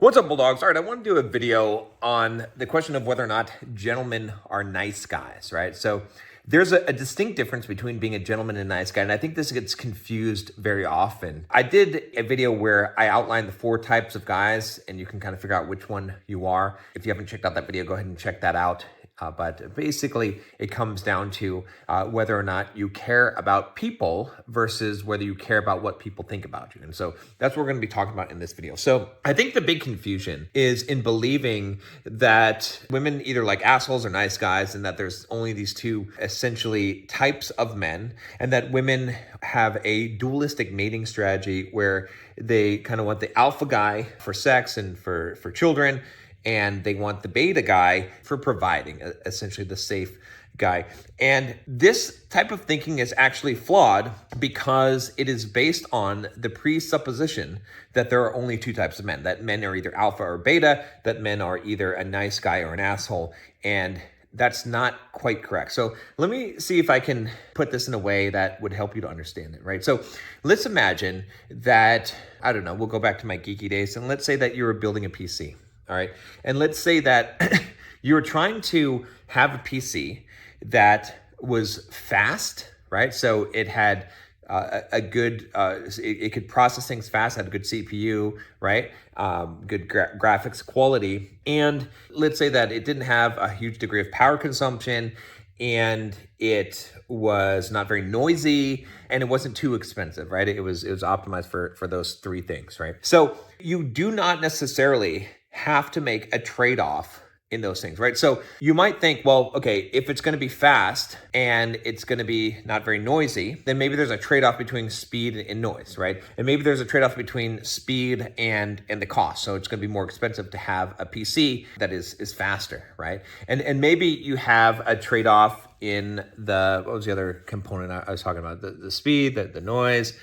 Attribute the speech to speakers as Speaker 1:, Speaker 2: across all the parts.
Speaker 1: What's up, Bulldogs? All right, I want to do a video on the question of whether or not gentlemen are nice guys, right? So there's a distinct difference between being a gentleman and a nice guy, and I think this gets confused very often. I did a video where I outlined the 4 types of guys, and you can kind of figure out which one you are. If you haven't checked out that video, go ahead and check that out. But basically, it comes down to whether or not you care about people versus whether you care about what people think about you. And so that's what we're going to be talking about in this video. So I think the big confusion is in believing that women either like assholes or nice guys, and that there's only these 2 essentially types of men, and that women have a dualistic mating strategy where they kind of want the alpha guy for sex and for children, and they want the beta guy for providing, essentially the safe guy. And this type of thinking is actually flawed because it is based on the presupposition that there are only 2 types of men, that men are either alpha or beta, that men are either a nice guy or an asshole. And that's not quite correct. So let me see if I can put this in a way that would help you to understand it, right? So let's imagine that, I don't know, we'll go back to my geeky days, and let's say that you were building a PC. All right. And let's say that you're trying to have a PC that was fast, right? So it had a good, it could process things fast, had a good CPU, right? Good graphics quality. And let's say that it didn't have a huge degree of power consumption, and it was not very noisy, and it wasn't too expensive, right? It was optimized for those 3 things, right? So you do not necessarily have to make a trade-off in those things, right? So you might think, well, okay, if it's going to be fast and it's going to be not very noisy, then maybe there's a trade-off between speed and noise, right? And maybe there's a trade-off between speed and the cost. So it's going to be more expensive to have a PC that is faster, right? And maybe you have a trade-off in what was the other component I was talking about? The speed, the noise,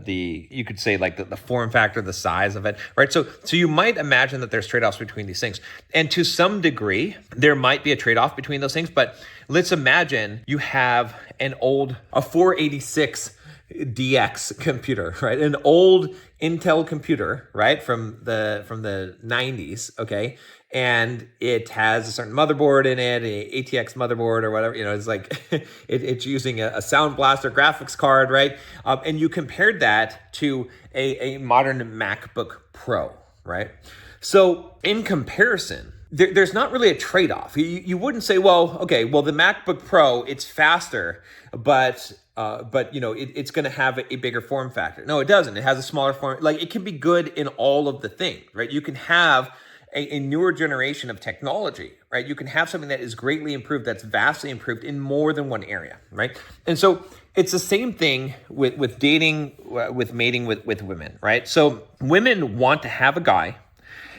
Speaker 1: you could say like the form factor, the size of it, right? So you might imagine that there's trade-offs between these things. And to some degree, there might be a trade-off between those things, but let's imagine you have a 486 DX computer, right? An old Intel computer, right? From the 90s, okay? And it has a certain motherboard in it, an ATX motherboard or whatever, it's like, it's using a Sound Blaster graphics card, right? And you compared that to a modern MacBook Pro, right? So in comparison, there's not really a trade-off. You wouldn't say, well, okay, well, the MacBook Pro, it's faster, but it's going to have a bigger form factor. No, it doesn't. It has a smaller form. Like, it can be good in all of the things, right? You can have a newer generation of technology, right? You can have something that is greatly improved, that's vastly improved in more than one area, right? And so it's the same thing with dating, with mating with women, right? So women want to have a guy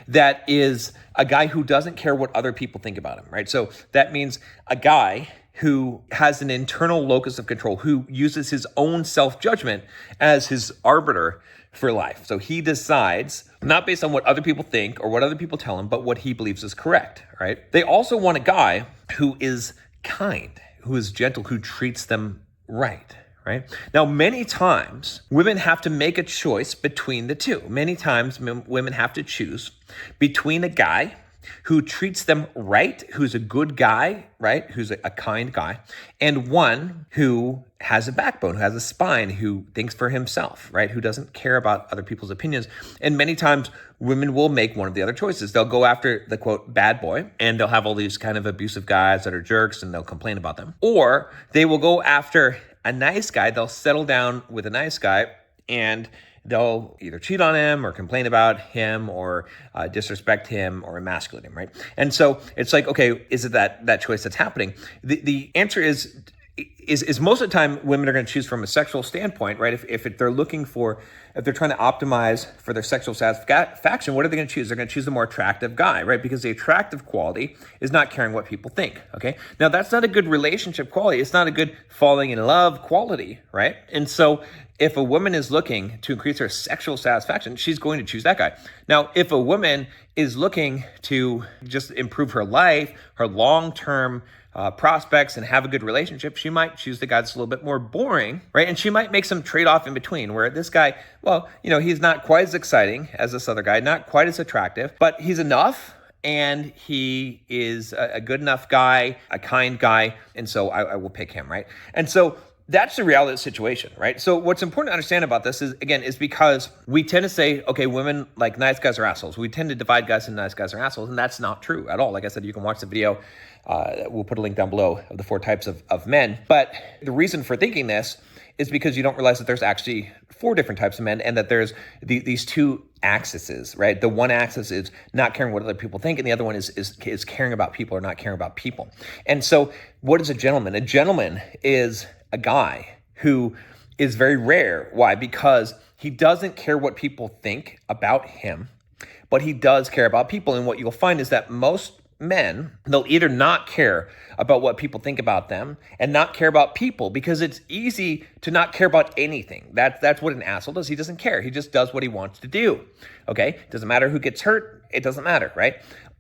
Speaker 1: that is a guy who doesn't care what other people think about him, right? So that means a guy who has an internal locus of control, who uses his own self-judgment as his arbiter for life. So he decides not based on what other people think or what other people tell him, but what he believes is correct, right? They also want a guy who is kind, who is gentle, who treats them right. Right? Now, many times women have to make a choice between the 2. Many times women have to choose between a guy who treats them right, who's a good guy, right? Who's a kind guy, and one who has a backbone, who has a spine, who thinks for himself, right? Who doesn't care about other people's opinions. And many times women will make one of the other choices. They'll go after the quote bad boy, and they'll have all these kind of abusive guys that are jerks, and they'll complain about them. Or they will go after a nice guy. They'll settle down with a nice guy, and they'll either cheat on him or complain about him or disrespect him or emasculate him, right? And so it's like, okay, is it that choice that's happening? The answer is most of the time women are going to choose from a sexual standpoint, right? If they're trying to optimize for their sexual satisfaction, what are they going to choose? They're going to choose the more attractive guy, right? Because the attractive quality is not caring what people think, okay? Now, that's not a good relationship quality. It's not a good falling in love quality, right? And so if a woman is looking to increase her sexual satisfaction, she's going to choose that guy. Now, if a woman is looking to just improve her life, her long-term prospects, and have a good relationship, she might might choose the guy that's a little bit more boring, right? And she might make some trade-off in between where this guy, well, he's not quite as exciting as this other guy, not quite as attractive, but he's enough. And he is a good enough guy, a kind guy. And so I will pick him, right? And so that's the reality of the situation, right? So what's important to understand about this is because we tend to say, okay, women like nice guys are assholes. We tend to divide guys into nice guys are assholes. And that's not true at all. Like I said, you can watch the video. We'll put a link down below of the 4 types of men. But the reason for thinking this is because you don't realize that there's actually 4 different types of men and that there's these 2 axes, right? The one axis is not caring what other people think, and the other one is caring about people or not caring about people. And so what is a gentleman? A gentleman is a guy who is very rare. Why? Because he doesn't care what people think about him, but he does care about people. And what you'll find is that most men, they'll either not care about what people think about them and not care about people, because it's easy to not care about anything. That's what an asshole does. He doesn't care. He just does what he wants to do. Okay? Doesn't matter who gets hurt. It doesn't matter, right?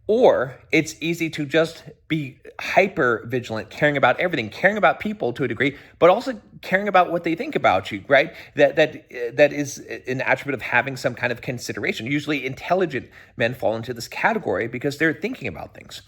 Speaker 1: Or it's easy to just be hyper vigilant, caring about everything, caring about people to a degree, but also caring about what they think about you, right? That is an attribute of having some kind of consideration. Usually intelligent men fall into this category because they're thinking about things.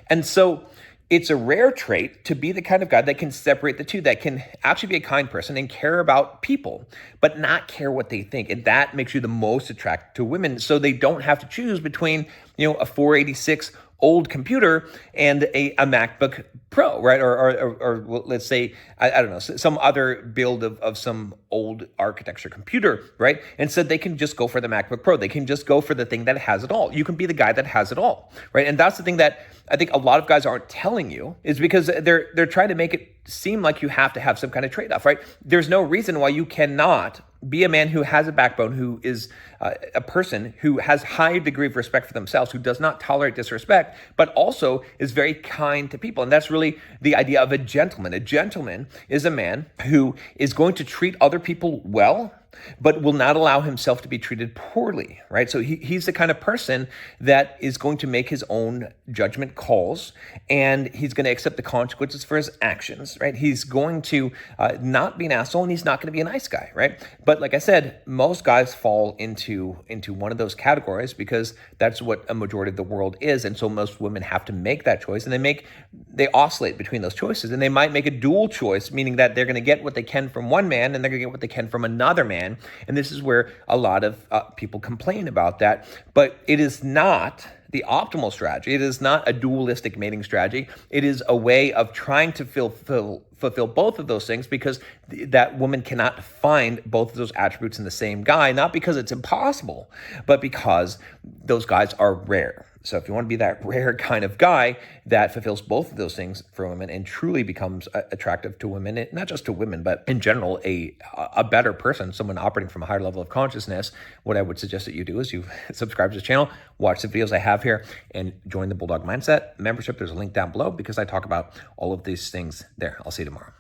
Speaker 1: And so it's a rare trait to be the kind of guy that can separate the two, that can actually be a kind person and care about people, but not care what they think. And that makes you the most attracted to women, so they don't have to choose between, a 486 old computer and a MacBook Pro, right? Or let's say, I don't know, some other build of some old architecture computer, right? Instead, they can just go for the MacBook Pro. They can just go for the thing that has it all. You can be the guy that has it all, right? And that's the thing that I think a lot of guys aren't telling you, is because they're trying to make it seem like you have to have some kind of trade-off, right? There's no reason why you cannot be a man who has a backbone, who is a person who has high degree of respect for themselves, who does not tolerate disrespect, but also is very kind to people. And that's really the idea of a gentleman. A gentleman is a man who is going to treat other people well, but will not allow himself to be treated poorly, right? So he's the kind of person that is going to make his own judgment calls, and he's going to accept the consequences for his actions, right? He's going to not be an asshole, and he's not going to be a nice guy, right? But like I said, most guys fall into one of those categories because that's what a majority of the world is, and so most women have to make that choice, and they oscillate between those choices, and they might make a dual choice, meaning that they're going to get what they can from one man, and they're going to get what they can from another man. And this is where a lot of people complain about that. But it is not the optimal strategy. It is not a dualistic mating strategy. It is a way of trying to fulfill both of those things, because that woman cannot find both of those attributes in the same guy, not because it's impossible, but because those guys are rare. So if you want to be that rare kind of guy that fulfills both of those things for women and truly becomes attractive to women, and not just to women, but in general, a better person, someone operating from a higher level of consciousness, what I would suggest that you do is you subscribe to the channel, watch the videos I have here, and join the Bulldog Mindset membership. There's a link down below because I talk about all of these things there. I'll see you tomorrow.